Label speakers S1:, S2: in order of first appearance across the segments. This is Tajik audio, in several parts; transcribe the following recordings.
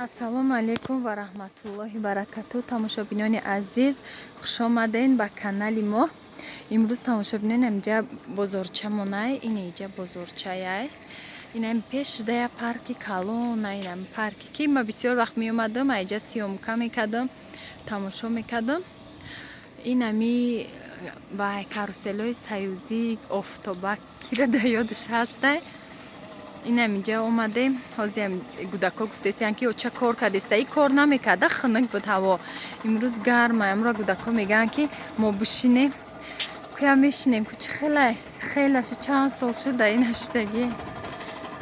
S1: ассалому алайкум ва раҳматуллоҳи баракатуҳ. Тамошобинони азиз, хуш омаден ба канали мо. Имрӯз тамошобинон инҷа бозорчамонай, ин инҷа бозорчаяй. Инам пеш шудая парки калона, инам парки ки ма бисёр вақт меомадам, айҷа сиёмка мекардам, тамошо мекардам. Инами вай каруселои саюзӣ, офтобак, Кира да ёдаш ҳастай. Инам инҷа омадем, ҳозирам гудако гуфтесиян ки ча кор кардеста, и кор намекарда, хунук буд ҳаво. Имрӯз гарма, амро гудако мегӯянд ки мо бишинем. Куя мешинем, ку чи хела чанд сол шуда ина шудагӣ.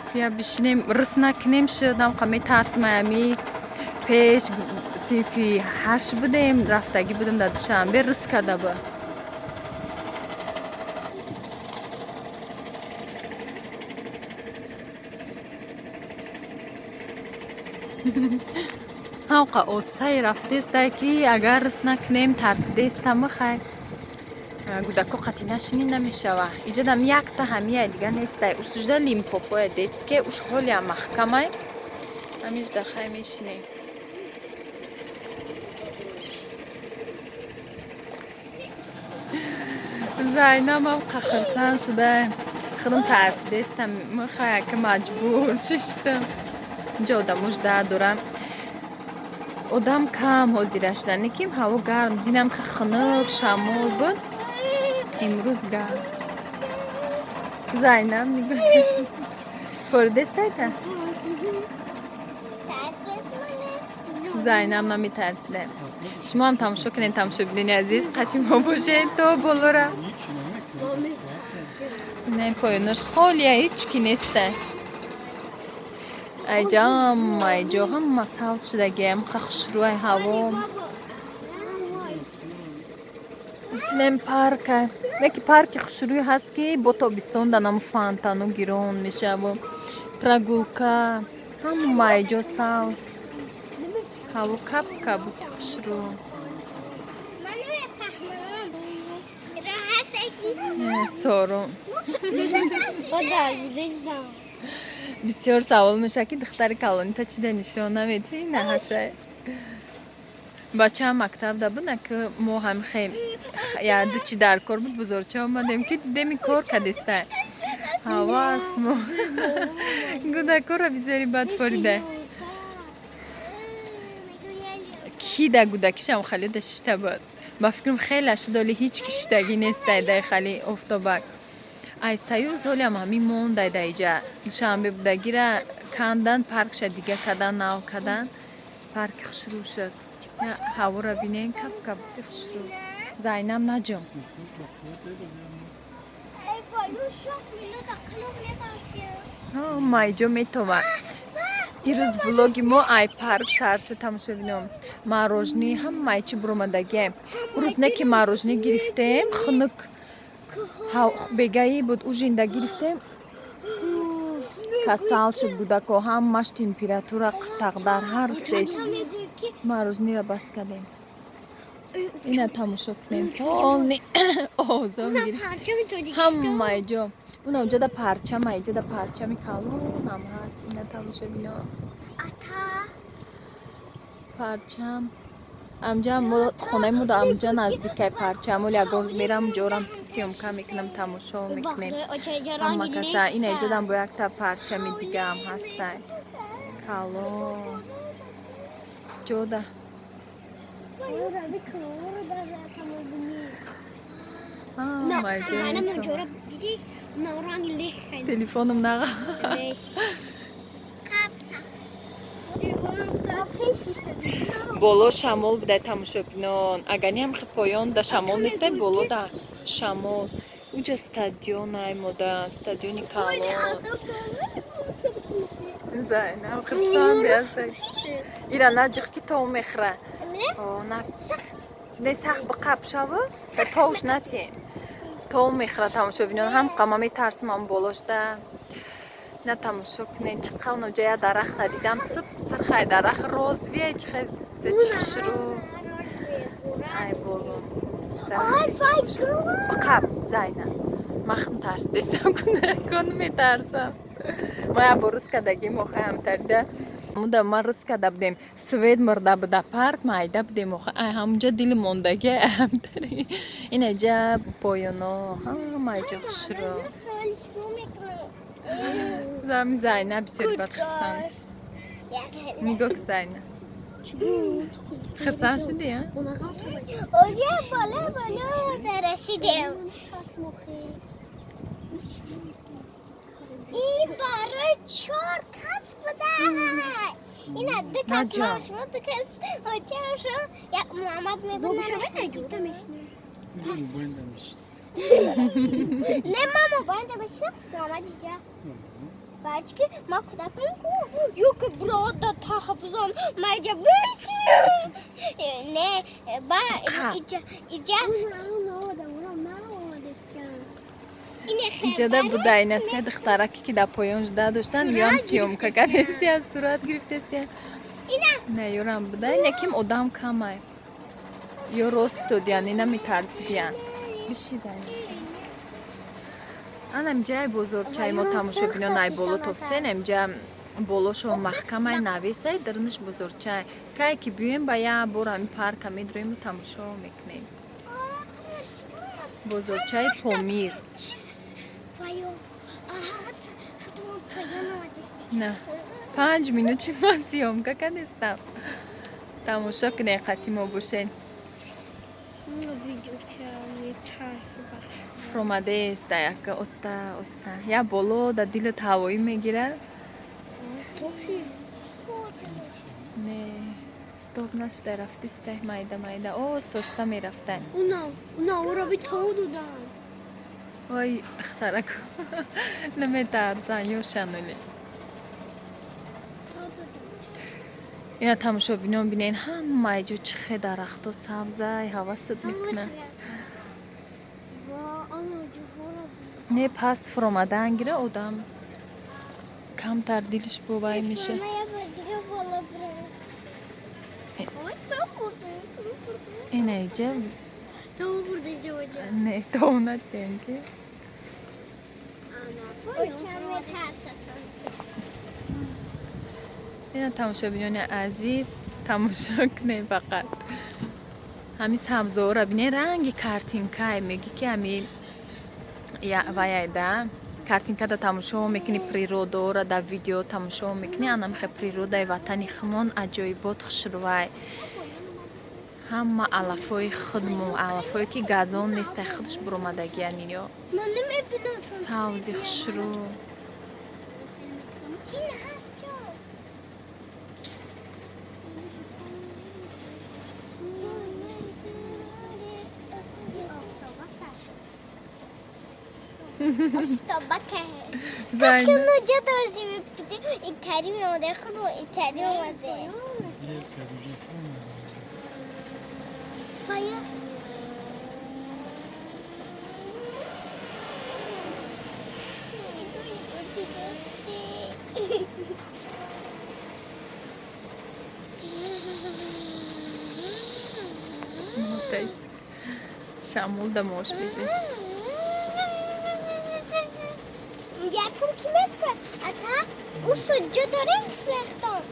S1: Куя бишинем, рис накунем шуд, намқа метарсим ами пеш синфи 8 будем, рафтагӣ будем дар Душанбе, рис карда буд. ҳамқа остай рафтестай ки агар рис накунем тарсидеста михай. Гудако қати нашини намешава. Иҷадам якта ҳамия дига нестай. Усужда лимпопоя детске уж ҳолия маҳкамай. Ҳамиш дахай мешинем. Зайнамам қахирсан шуда. Худам тарсидеста михай ки маҷбур шиштам. Инҷа одамош да дорам. Одам кам ҳозира шудан, лекин ҳаво гарм, динам ки хунук, шамол буд. Имрӯз гарм. Зайнам нигоҳ. Форидестайта? Зайнам наметарсида. Шумоам тамошо кунед, тамошобинони азиз, қати мо бошед то болора. Не поёнош холия, ҳеҷ ки неста. Айҷам, айҷо ҳама савз шудагиам, хушрӯи ҳаво. Синем парка. Неки парки хушрӯй ҳаст ки бо тобистон данам фантану гирон мешаву. Прогулка. Ҳама айҷо савз. ҳаво капка буд хушрӯ. Сорум. бисёр савол мешавад ки духтари калонита чида нишона медиҳӣ наҳашай. Бачаам мактабда буд, ки мо ҳам хем яду чи дар кор буд, бузорча омадем ки дидеми кор кадеста. Ҳавас мо. Гудакора бисёри бад форида. Ки да гудакишам хали да шишта буд. Ба фикрам хела шудоли ҳеҷ ки шиштагӣ нестай дай хали офтобак. Ай саюз ҳолиам ҳамин мондай да иҷа. Душанбе будагира кандан, паркша дига кадан, нав кадан. Парки хушрӯ шуд. ҳавора бинен капка буди хушрӯ. Зайнам наҷом. Майҷо метова. Ирӯз влоги мо ай парк сар шуд, тамошобинам. Мороженое ҳамаи чи буромадагием. Урӯз не ки мороженое гирифтем, хунук бегаи буд, ужинда гирифтем. Касал шуд гудако, ҳамаш температура қиртақдар, ҳар сеш. Мороженое бас кардем. Ина тамошо кунем. Полни озон гирифт. ҳамаи ҷо. Уна уҷада парчама, иҷада парчами калонам ҳаст. Ина тамошо бино. Парчам. Амҷа мо хонаи мо да амҷа наздикай парчам. Оли ягон рӯз мерам ҷорам сиёмка мекунам, тамошо мекунем. Ҳама каса. Ина иҷадам бо якта парчами дигаам ҳастай. Калон. Ҷода. Телефонум нага. Боло шамол будай тамошобинон. Аганиам хи поён да шамол нестай, боло да шамол. Уҷа стадионай мода, стадиони калон. Зайнам хирсанди ҳастай. Ира наҷих ки то мехра. Не сах биқаб шаву? Тоуш натин. То мехра тамошобинон. Ҳам қама метарсим ам болошда. На тамошо кунед чи қавна ҷая дарахта дидам, сирхай дарах розвия чи хушрӯ. Ай боло. Биқаб Зайнам. Махн тарсидестам кун метарсам. Ма я бо рус кадагӣ мохаям тарида. مونده ما رس کرده بودیم سوید مرده بود در پارک مایده بودیم همونجا دل موندگی هم داری این اینجا پایانا همه اینجا خوش رو زمین زینب بسیار بدخصان میگو که زینب خرسان شدی ها؟
S2: اوجه بالا درشیدیم این برای 4 کس بوده این عده کس ما شما 2 کس اوجه شما یک محمد میبونه نه ما باید بشه محمد اینجا بعد که ما کودکان کو یو که براد تا خبزان ما اینجا برسیم نه با اینجا
S1: اینجا بوده این سه دخترکی که در پایانش داشتن یام سیوم که کنیسی از صورت گرفته نه یورم بوده این کم ادام کمه یا راست دیان اینا میترسیدین بشی زنی анам ҷай бозорчаи мо тамошобинонай боло тофтсен эмҷа болошо маҳкамай нависай дирниш бозорчай кай ки биёем ба я бор ами парка медроиму тамошо мекунем бозорчаи помир на 5 минут чӣ мо сиёмка кардистам тамошо кунем қати мо бошен фромаде иста як оста я боло да дилат ҳавоӣ мегирад не стоп нашуда рафтиста майда о соста мерафтан ой духтараку наметарзан ёшануне ина тамошобинон бинен ҳамаи ҷо чӣ хе дарахто сабзай ҳавасат мекунад не пас фромадан гира одам камтар дилиш бовай меша ина иҷа не тонатенки ина тамошобинони азиз тамошо кунем фақат ҳами сабзаора бинем ранги картинкай меги ки ҳами ваяйда картинкада тамошо мекунӣ природаора да видео тамошо мекунӣ ана мехе природаи ватани хумон аҷоибот хушрувай ҳама алафои худму алафое ки газон нестай худш буромадагианинё савзи хушрӯ
S2: Zaten hoca da şimdi İterim orada kulu İterim orada. Faya.
S1: Şamul da moş bizi.
S2: Yakın kime ata? O sucu dore frechton.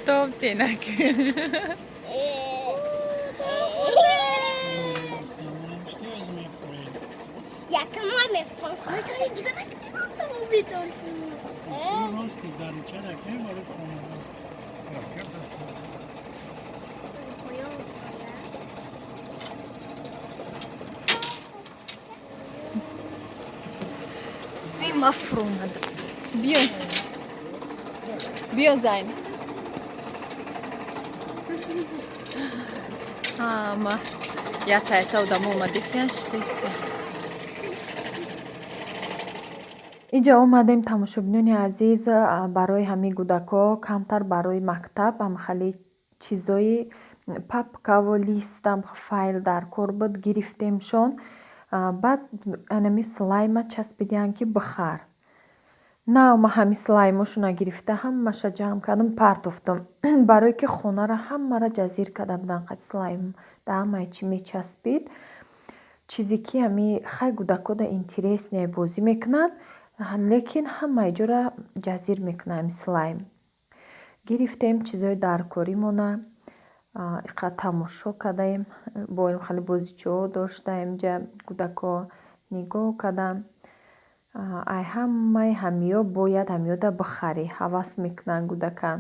S1: Top tenak.
S2: Yakın var mı?
S1: مفرومه بیا زین ама я тайта одам омадисиян штесте инҷа омадем тамошобинони азиз барои ҳамин кӯдако камтар барои мактаб амхали чизои папкаво листам файл дар кор буд гирифтемшон баъд анами слайма часпидиян ки бихар наама ҳами слаймошуна гирифта ҳамаша ҷамъ кардам партофтам барое ки хонара ҳамара ҷазир карда будан қад слайм да ҳамаи чӣ мечаспид чизе ки ҳами хай кӯдакода интересне бозӣ мекунад лекин ҳамаи ҷора ҷазир мекунам слайм. гирифтем чизои даркоримона иққат тамошо кадаем, боем хеле бозичаҳо доштаем ҷа кӯдако нигоҳ кадам. ай ҳамаи ҳамиё бояд ҳамиёда бихарӣ ҳавас мекунанд кӯдакан.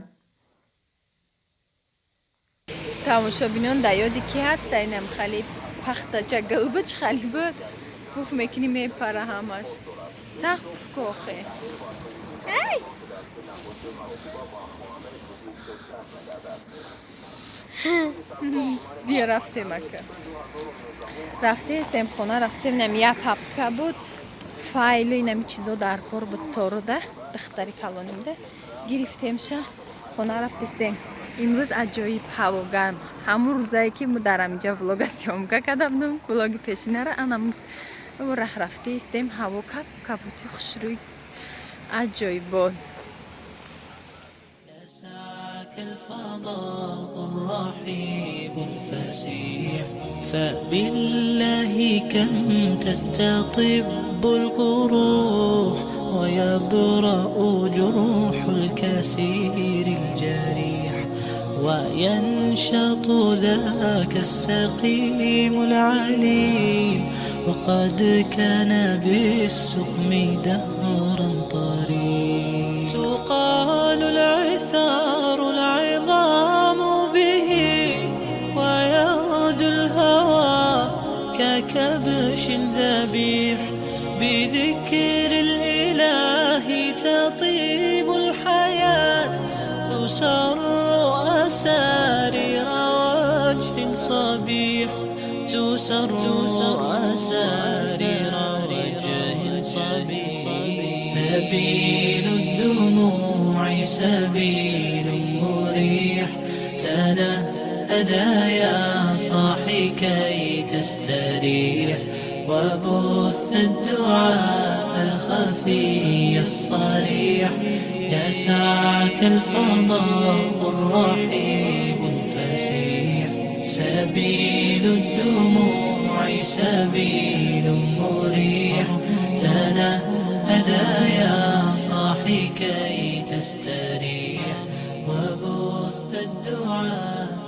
S1: тамошобинон дар ёди ки ҳаст инам хеле пахтача гилбич хеле буд пуф мекунӣ мепара ҳамаш сахт пуфкохе. бия рафтем ака рафтестем хона рафтем инам я папка буд файлу инами чизо дар кор буд сорода духтари калонимда гирифтемша хона рафтестем. имрӯз аҷоиб ҳаво гарм ҳамун рӯзае ки мо дар амиҷа влога сёмка кардам влоги пешинара анам раҳ рафтестем ҳаво капути хушрӯй аҷоиб буд.
S3: الفضاء الرحيب الفسيح فبالله كم تستطب القروح ويبرأ جروح الكسير الجريح وينشط ذاك السقيم العليل وقد كان بالسقم دهرا طريق تقال العثار العظام به ويغدو الهوى ككبش ذبيح بذكر الإله تطيب الحياة تسر أسارير وجه صبيح تسر أسارير وجه صبيح سبيل الدموع سبيل مريح تنهدى يا صاحي كي تستريح وبث الدعاء الخفي الصريح يسعك الفضاء الرحيب الفسيح سبيل الدموع سبيل مريح تنهدى يا صاحي كي تستريح وبث الدعاء